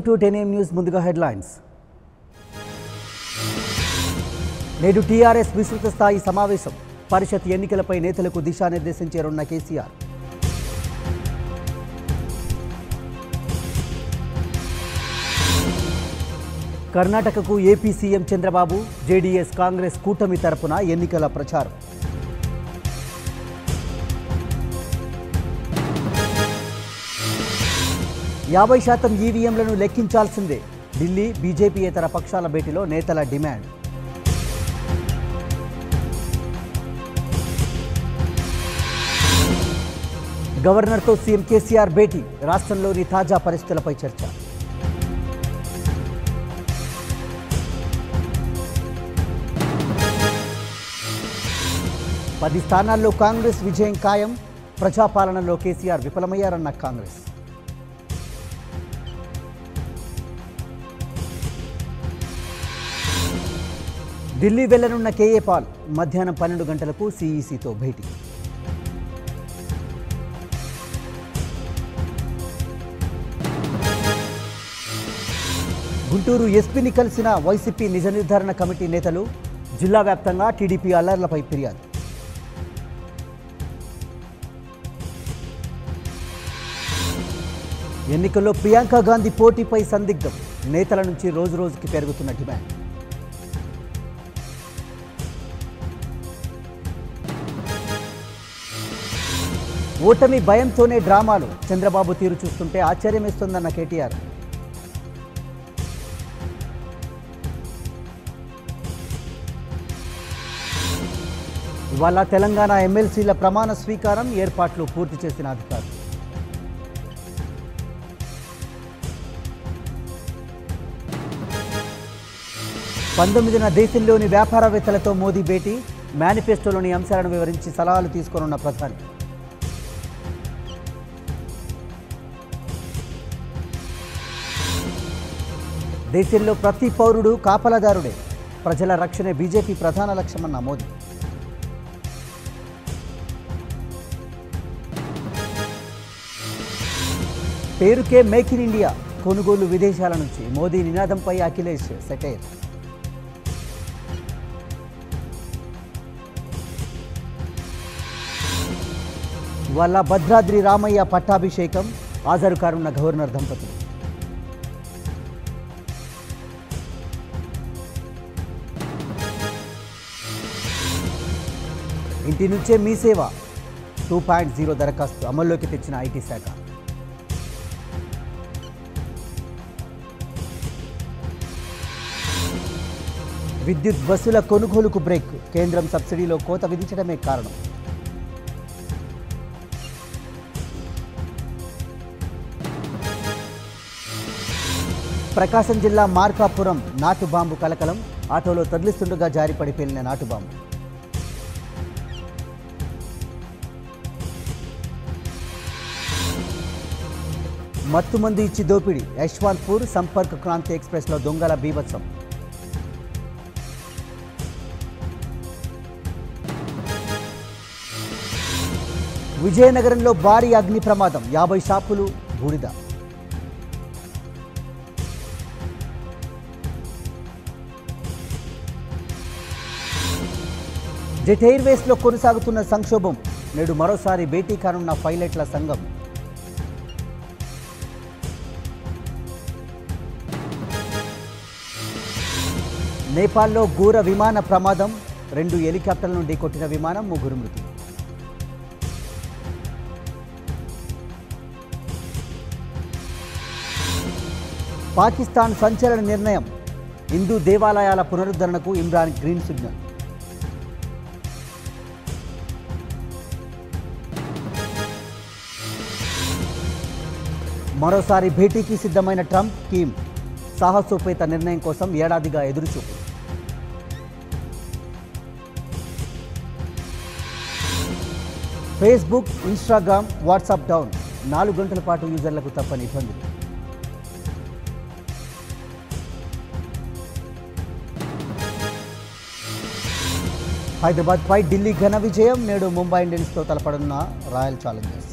To 10 AM News ముందుగా headlines. నేడు TRS విస్తృత స్థాయి సమావేశం. పరిషత్ ఎన్నికలపై నేతలకు దిశానిర్దేశం చేరున్న కేసీఆర్. కర్ణాటకకు AP CM Chandrababu, JDS Congress కూటమి తరపున ఎన్నికల ప్రచారం. యాభై శాతం ఈవీఎంలను లెక్కించాల్సిందే. ఢిల్లీ బీజేపీయేతర పక్షాల భేటీలో నేతల డిమాండ్. గవర్నర్తో సీఎం కేసీఆర్ భేటీ. రాష్ట్రంలోని తాజా పరిస్థితులపై చర్చ. పది స్థానాల్లో కాంగ్రెస్ విజయం ఖాయం. ప్రజాపాలనలో కేసీఆర్ విఫలమయ్యారన్న కాంగ్రెస్. ఢిల్లీ వెళ్లనున్న కేఏ పాల్. మధ్యాహ్నం 12 గంటలకు సీఈసీతో భేటీ. గుంటూరు ఎస్పీని కలిసిన వైసీపీ నిజ నిర్ధారణ కమిటీ నేతలు. జిల్లా వ్యాప్తంగా టీడీపీ అల్లర్లపై ఫిర్యాదు. ఎన్నికల్లో ప్రియాంక గాంధీ పోటీపై సందిగ్ధం. నేతల నుంచి రోజురోజుకి పెరుగుతున్న డిమాండ్. ఓటమి భయంతోనే డ్రామాలు. చంద్రబాబు తీరు చూస్తుంటే ఆశ్చర్యమేస్తోందన్న కేటీఆర్. ఇవాళ తెలంగాణ ఎమ్మెల్సీల ప్రమాణ స్వీకారం. ఏర్పాట్లు పూర్తి చేసిన అధికారులు. పంతొమ్మిదిన దేశంలోని వ్యాపారవేత్తలతో మోదీ భేటీ. మేనిఫెస్టోలోని అంశాలను వివరించి సలహాలు తీసుకోనున్న ప్రధాని. దేశంలో ప్రతి పౌరుడు కాపలాదారుడే. ప్రజల రక్షణే బీజేపీ ప్రధాన లక్ష్యమన్న మోదీ. పేరుకే మేక్ ఇన్ ఇండియా. కొనుగోలు విదేశాల నుంచి. మోదీ నినాదంపై అఖిలేష్ సెటైర్. ఇవాళ భద్రాద్రి రామయ్య పట్టాభిషేకం. హాజరు కానున్న గవర్నర్ దంపతులు. ఇంటి నుంచే మీ సేవ 2.0 దరఖాస్తు అమల్లోకి తెచ్చిన ఐటీ శాఖ. విద్యుత్ బస్సుల కొనుగోలుకు బ్రేక్. కేంద్రం సబ్సిడీలో కోత విధించడమే కారణం. ప్రకాశం జిల్లా మార్కాపురం నాటు బాంబు కలకలం. ఆటోలో తరలిస్తుండగా జారిపడి పేలిన నాటు బాంబు. మత్తుమంది ఇచ్చి దోపిడీ. యశ్వంత్పూర్ సంపర్క్ క్రాంతి ఎక్స్ప్రెస్లో దొంగల బీభత్సం. విజయనగరంలో భారీ అగ్ని ప్రమాదం. 50 షాపులు బూడిద. జెట్ ఎయిర్వేస్లో కొనసాగుతున్న సంక్షోభం. నేడు మరోసారి భేటీ కానున్న పైలట్ల సంఘం. నేపాల్లో ఘోర విమాన ప్రమాదం. 2 హెలికాప్టర్ల నుండి కొట్టిన విమానం. 3 మృతి. పాకిస్తాన్ సంచలన నిర్ణయం. హిందూ దేవాలయాల పునరుద్ధరణకు ఇమ్రాన్ గ్రీన్ సిగ్నల్. మరోసారి భేటీకి సిద్ధమైన ట్రంప్, కిమ్. సాహసోపేత నిర్ణయం కోసం ఏడాదిగా ఎదురుచూపు. Facebook, Instagram, WhatsApp down. 4 గంటల పాటు యూజర్లకు తప్పని ఇబ్బందులు. హైదరాబాద్ పై ఢిల్లీ ఘన విజయం. నేడు ముంబై ఇండియన్స్తో తలపడనున్న రాయల్ ఛాలెంజర్స్.